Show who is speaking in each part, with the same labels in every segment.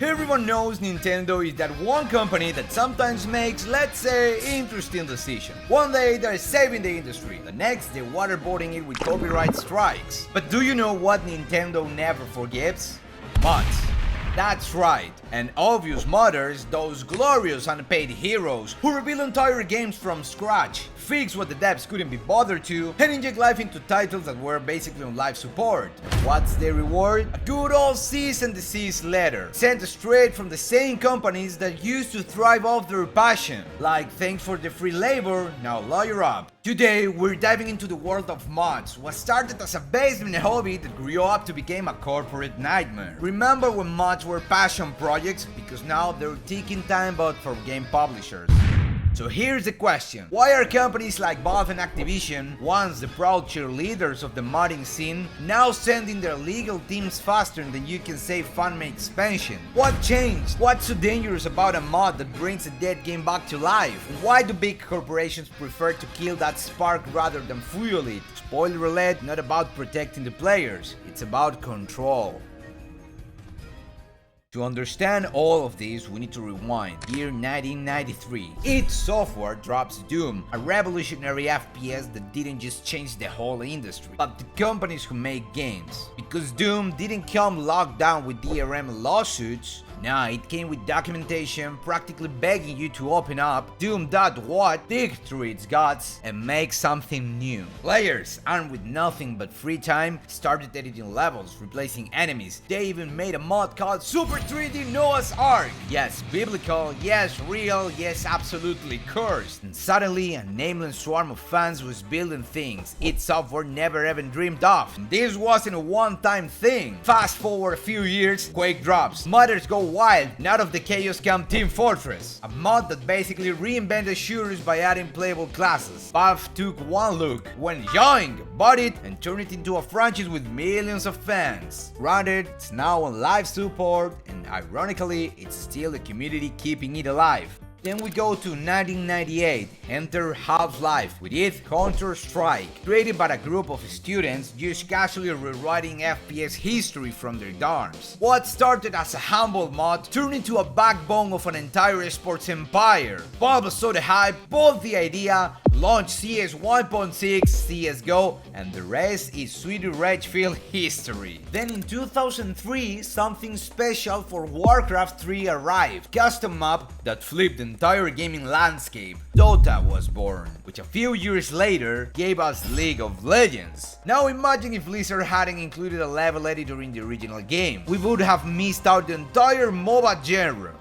Speaker 1: Everyone knows Nintendo is that one company that sometimes makes, let's say, interesting decisions. One day they're saving the industry, the next they're waterboarding it with copyright strikes. But do you know what Nintendo never forgives? Mods. That's right, and obvious modders, those glorious unpaid heroes who rebuild entire games from scratch, fix what the devs couldn't be bothered to, and inject life into titles that were basically on life support. And what's their reward? A good old cease and desist letter, sent straight from the same companies that used to thrive off their passion. Like, thanks for the free labor, now lawyer up. Today, we're diving into the world of mods, what started as a basement hobby that grew up to become a corporate nightmare. Remember when mods were passion projects? Because now they're ticking time bomb for game publishers. So here's the question: why are companies like Valve and Activision, once the proud cheerleaders of the modding scene, now sending their legal teams faster than you can say fan-made expansion? What changed? What's so dangerous about a mod that brings a dead game back to life? And why do big corporations prefer to kill that spark rather than fuel it? Spoiler alert, not about protecting the players, it's about control. To understand all of this, we need to rewind. Year 1993. id Software drops Doom, a revolutionary FPS that didn't just change the whole industry, but the companies who make games. Because Doom didn't come locked down with DRM lawsuits. Nah, it came with documentation practically begging you to open up, Doom.what, dig through its guts, and make something new. Players, armed with nothing but free time, started editing levels, replacing enemies. They even made a mod called Super 3D Noah's Ark. Yes, biblical, yes, real, yes, absolutely cursed. And suddenly, a nameless swarm of fans was building things id Software never even dreamed of. And this wasn't a one-time thing. Fast forward a few years, Quake drops. Modders go wild, and out of the chaos come Team Fortress, a mod that basically reinvented shooters by adding playable classes. Valve took one look, went yoing, bought it, and turned it into a franchise with millions of fans. Granted, it's now on live support, and ironically, it's still the community keeping it alive. Then we go to 1998, enter Half-Life with id Counter-Strike, created by a group of students just casually rewriting FPS history from their dorms. What started as a humble mod turned into a backbone of an entire sports empire. Valve saw the hype, bought the idea, launched CS 1.6, CSGO, and the rest is sweet rage-filled history. Then in 2003, something special for Warcraft 3 arrived, custom map that flipped the entire gaming landscape. Dota was born, which a few years later gave us League of Legends. Now imagine if Blizzard hadn't included a level editor in the original game. We would have missed out the entire MOBA genre.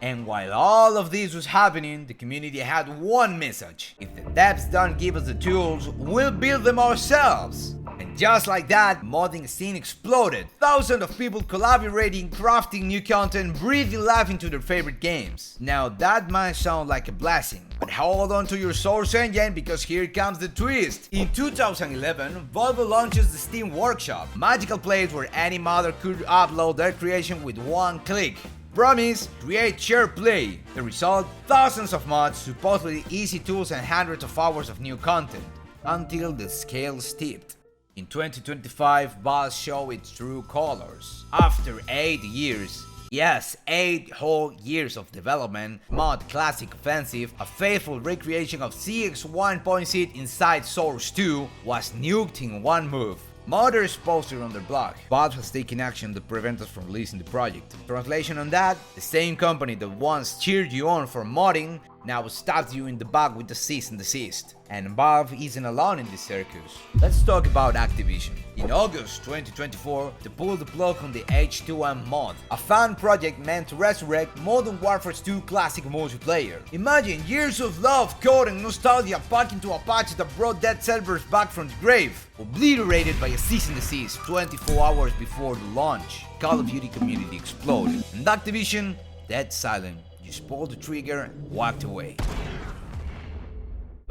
Speaker 1: And while all of this was happening, the community had one message: if the devs don't give us the tools, we'll build them ourselves. And just like that, modding scene exploded. Thousands of people collaborating, crafting new content, breathing life into their favorite games. Now that might sound like a blessing, but hold on to your source engine, because here comes the twist. In 2011, Valve launches the Steam Workshop, a magical place where any modder could upload their creation with one click. Promise: create, share, play. The result: thousands of mods, supposedly easy tools, and hundreds of hours of new content. Until the scales tipped. In 2025, Valve showed its true colors. After 8 years, yes, 8 whole years of development, Mod Classic Offensive, a faithful recreation of CX 1.6 inside Source 2, was nuked in one move. Modders posted on their blog: Valve has taken action to prevent us from releasing the project. Translation on that: the same company that once cheered you on for modding now stabs you in the back with the cease and desist. And Valve isn't alone in this circus. Let's talk about Activision. In August 2024, they pulled the plug on the H2M mod, a fan project meant to resurrect Modern Warfare 2 classic multiplayer. Imagine years of love, code, and nostalgia packed into a patch that brought dead servers back from the grave, obliterated by a cease and desist 24 hours before the launch. Call of Duty community exploded, and Activision, dead silent, just pulled the trigger and walked away.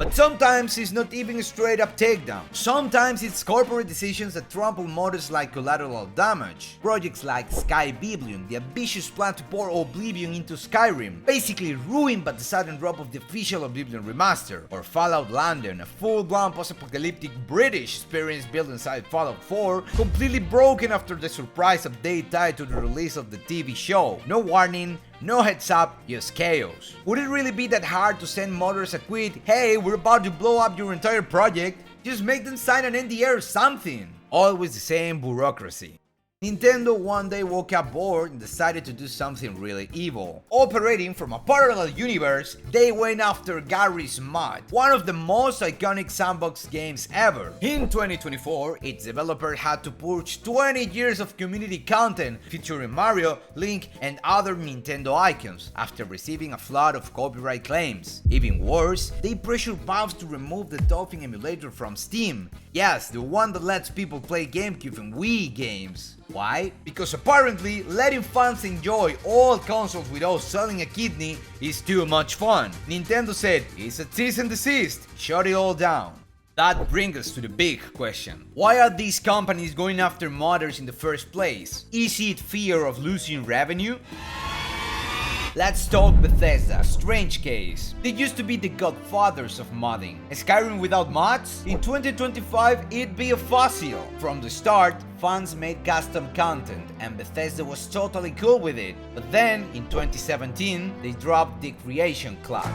Speaker 1: But sometimes it's not even a straight up takedown. Sometimes it's corporate decisions that trample modders like Collateral Damage. Projects like Skyrim, the ambitious plan to pour Oblivion into Skyrim, basically ruined by the sudden drop of the official Oblivion remaster. Or Fallout London, a full-blown post-apocalyptic British experience built inside Fallout 4, completely broken after the surprise update tied to the release of the TV show. No warning, no heads up, just chaos. Would it really be that hard to send modders a quit, "Hey, we're about to blow up your entire project"? Just make them sign an NDA or something. Always the same bureaucracy. Nintendo one day woke up bored and decided to do something really evil. Operating from a parallel universe, they went after Garry's Mod, one of the most iconic sandbox games ever. In 2024, its developer had to purge 20 years of community content featuring Mario, Link, and other Nintendo icons after receiving a flood of copyright claims. Even worse, they pressured Valve to remove the Dolphin emulator from Steam. Yes, the one that lets people play GameCube and Wii games. Why? Because apparently letting fans enjoy all consoles without selling a kidney is too much fun. Nintendo said, "It's a cease and desist, shut it all down." That brings us to the big question. Why are these companies going after modders in the first place? Is it fear of losing revenue? Let's talk Bethesda, strange case. They used to be the godfathers of modding. Skyrim without mods? In 2025, it'd be a fossil. From the start, fans made custom content, and Bethesda was totally cool with it. But then, in 2017, they dropped the Creation Club.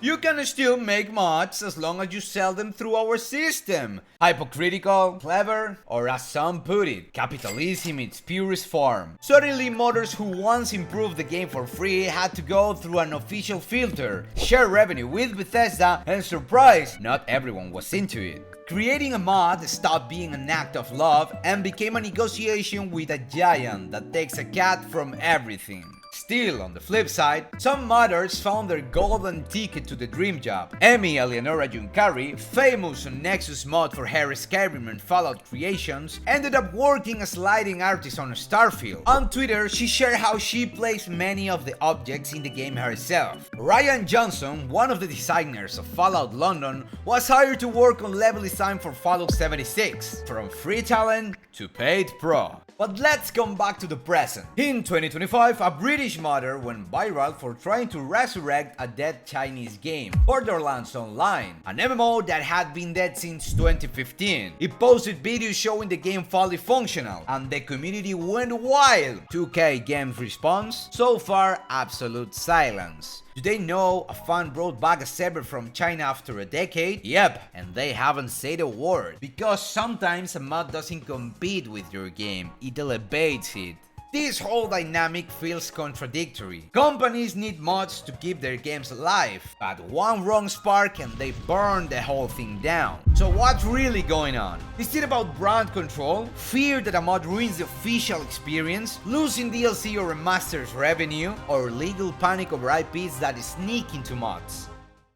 Speaker 1: You can still make mods as long as you sell them through our system. Hypocritical, clever, or as some put it, capitalism in its purest form. Suddenly, modders who once improved the game for free had to go through an official filter, share revenue with Bethesda, and surprise, not everyone was into it. Creating a mod stopped being an act of love and became a negotiation with a giant that takes a cut from everything. Still, on the flip side, some modders found their golden ticket to the dream job. Emmy Eleonora Junkari, famous on Nexus mod for her Skyrim and Fallout creations, ended up working as lighting artist on Starfield. On Twitter, she shared how she placed many of the objects in the game herself. Ryan Johnson, one of the designers of Fallout London, was hired to work on level design for Fallout 76, from free talent to paid pro. But let's come back to the present. In 2025, a British modder went viral for trying to resurrect a dead Chinese game, Borderlands Online, an MMO that had been dead since 2015. It posted videos showing the game fully functional, and the community went wild. 2K Games response? So far, absolute silence. Do they know a fan brought back a server from China after a decade? Yep, and they haven't said a word. Because sometimes a mod doesn't compete with your game, it elevates it. This whole dynamic feels contradictory. Companies need mods to keep their games alive, but one wrong spark and they burn the whole thing down. So what's really going on? Is it about brand control, fear that a mod ruins the official experience, losing DLC or remasters revenue, or legal panic over IPs that sneak into mods?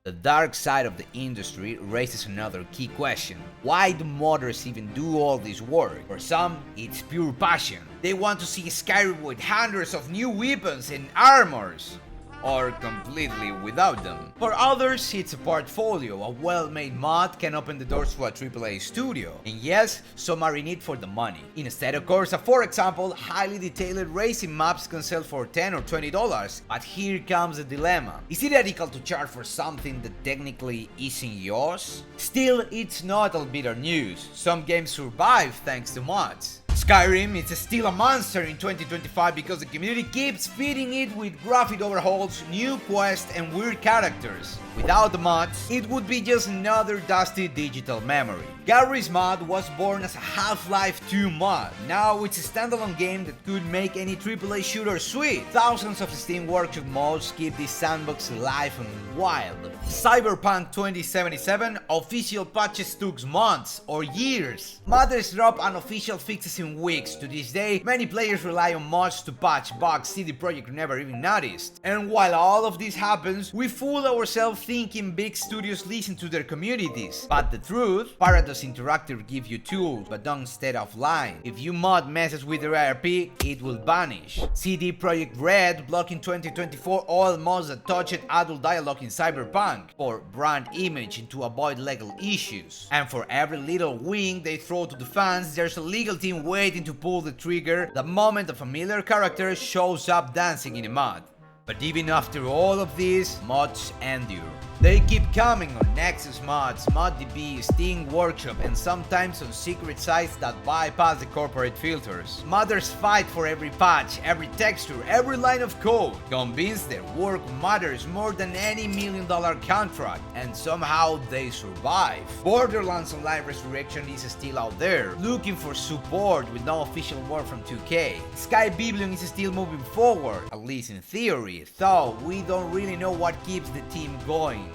Speaker 1: The dark side of the industry raises another key question. Why do modders even do all this work? For some, it's pure passion. They want to see Skyrim with hundreds of new weapons and armors, or completely without them. For others, it's a portfolio. A well-made mod can open the doors to a AAA studio. And yes, some are in it for the money. Instead of Corsa, for example, highly detailed racing maps can sell for $10 or $20. But here comes the dilemma. Is it ethical to charge for something that technically isn't yours? Still, it's not all bitter news. Some games survive thanks to mods. Skyrim is still a monster in 2025 because the community keeps feeding it with graphic overhauls, new quests, and weird characters. Without the mods, it would be just another dusty digital memory. Garry's Mod was born as a Half-Life 2 mod. Now it's a standalone game that could make any AAA shooter sweet. Thousands of Steam Workshop mods keep this sandbox alive and wild. Cyberpunk 2077 official patches took months or years. Modders drop unofficial fixes in weeks. To this day, many players rely on mods to patch bugs CD Projekt never even noticed. And while all of this happens, we fool ourselves thinking big studios listen to their communities. But the truth, paradox does Interactive give you tools, but don't stay offline? If you mod messes with your IRP, it will vanish. CD Projekt Red blocked in 2024 all mods that touched adult dialogue in Cyberpunk for brand image and to avoid legal issues. And for every little wink they throw to the fans, there's a legal team waiting to pull the trigger the moment a familiar character shows up dancing in a mod. But even after all of this, mods endure. They keep coming on Nexus Mods, ModDB, Steam Workshop, and sometimes on secret sites that bypass the corporate filters. Modders fight for every patch, every texture, every line of code, convinced their work matters more than any $1 million contract, and somehow they survive. Borderlands Online Resurrection is still out there, looking for support with no official word from 2K. Sky Biblion is still moving forward, at least in theory, though we don't really know what keeps the team going.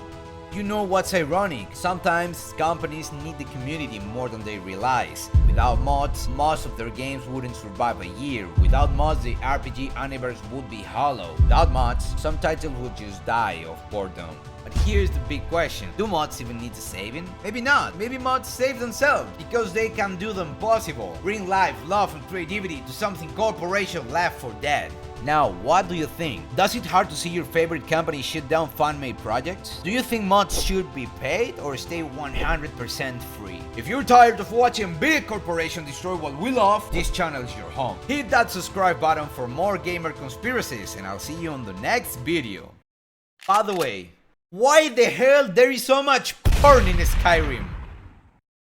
Speaker 1: You know what's ironic? Sometimes companies need the community more than they realize. Without mods, most of their games wouldn't survive a year. Without mods, the RPG universe would be hollow. Without mods, some titles would just die of boredom. But here's the big question. Do mods even need saving? Maybe not. Maybe mods save themselves because they can do the impossible. Bring life, love, and creativity to something corporations left for dead. Now, what do you think? Does it hurt to see your favorite company shut down fan-made projects? Do you think mods should be paid or stay 100% free? If you're tired of watching big corporations destroy what we love, this channel is your home. Hit that subscribe button for more gamer conspiracies, and I'll see you on the next video. By the way, why the hell there is so much porn in Skyrim?